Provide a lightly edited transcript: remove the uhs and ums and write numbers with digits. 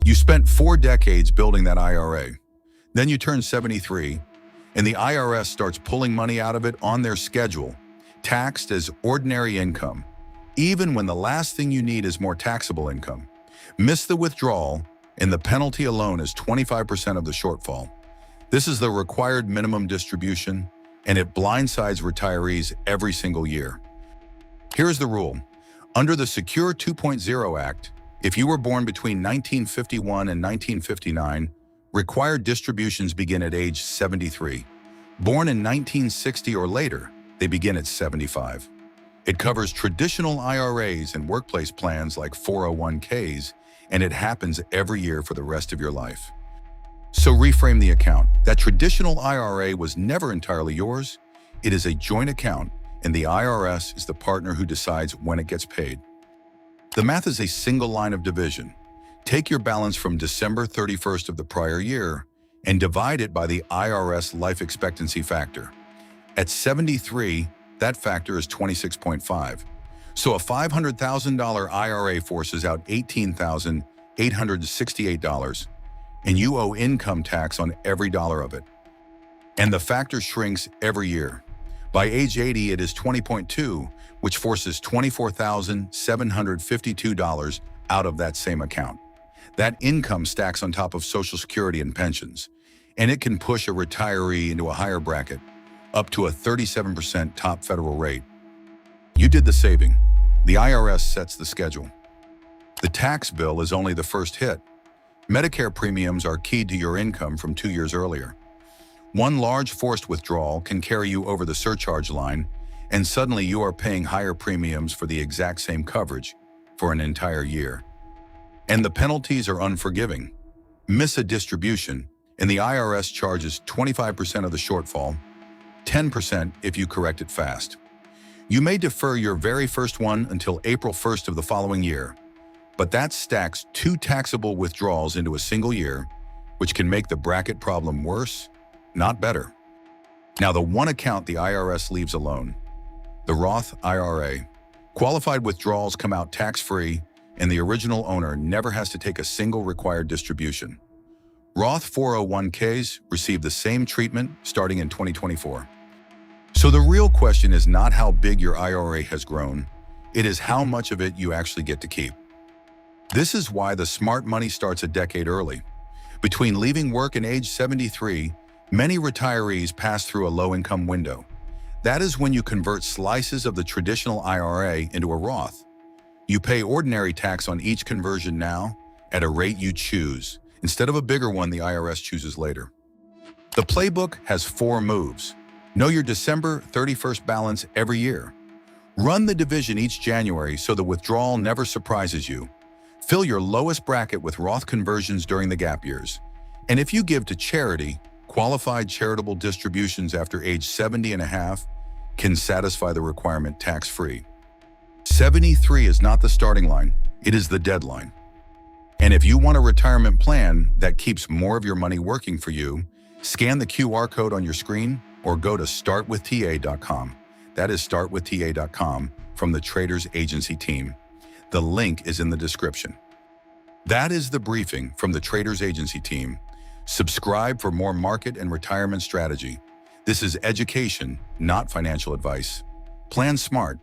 You spent 4 decades building that IRA. Then you turn 73, and the IRS starts pulling money out of it on their schedule, taxed as ordinary income, even when the last thing you need is more taxable income. Miss the withdrawal, and the penalty alone is 25% of the shortfall. This is the required minimum distribution, and it blindsides retirees every single year. Here's the rule. Under the Secure 2.0 Act, if you were born between 1951 and 1959, required distributions begin at age 73. Born in 1960 or later, they begin at 75. It covers traditional IRAs and workplace plans like 401ks, and it happens every year for the rest of your life. So reframe the account. That traditional IRA was never entirely yours. It is a joint account, and the IRS is the partner who decides when it gets paid. The math is a single line of division. Take your balance from December 31st of the prior year and divide it by the IRS life expectancy factor. At 73, that factor is 26.5. So a $500,000 IRA forces out $18,868, and you owe income tax on every dollar of it. And the factor shrinks every year. By age 80, it is 20.2, which forces $24,752 out of that same account. That income stacks on top of Social Security and pensions, and it can push a retiree into a higher bracket, up to a 37% top federal rate. You did the saving. The IRS sets the schedule. The tax bill is only the first hit. Medicare premiums are keyed to your income from 2 years earlier. One large forced withdrawal can carry you over the surcharge line, and suddenly you are paying higher premiums for the exact same coverage for an entire year. And the penalties are unforgiving. Miss a distribution, and the IRS charges 25% of the shortfall, 10% if you correct it fast. You may defer your very first one until April 1st of the following year, but that stacks 2 taxable withdrawals into a single year, which can make the bracket problem worse, not better. Now, the one account the IRS leaves alone, the Roth IRA. Qualified withdrawals come out tax-free, and the original owner never has to take a single required distribution. Roth 401ks receive the same treatment starting in 2024. So the real question is not how big your IRA has grown, it is how much of it you actually get to keep. This is why the smart money starts a decade early. Between leaving work and age 73, many retirees pass through a low-income window. That is when you convert slices of the traditional IRA into a Roth. You pay ordinary tax on each conversion now at a rate you choose, instead of a bigger one the IRS chooses later. The playbook has 4 moves. Know your December 31st balance every year. Run the division each January so the withdrawal never surprises you. Fill your lowest bracket with Roth conversions during the gap years. And if you give to charity, qualified charitable distributions after age 70 and a half can satisfy the requirement tax-free. 73 is not the starting line, it is the deadline. And if you want a retirement plan that keeps more of your money working for you, scan the QR code on your screen or go to startwiththa.com. That is startwiththa.com from the Traders Agency team. The link is in the description. That is the briefing from the Traders Agency team. Subscribe for more market and retirement strategy. This is education, not financial advice. Plan smart.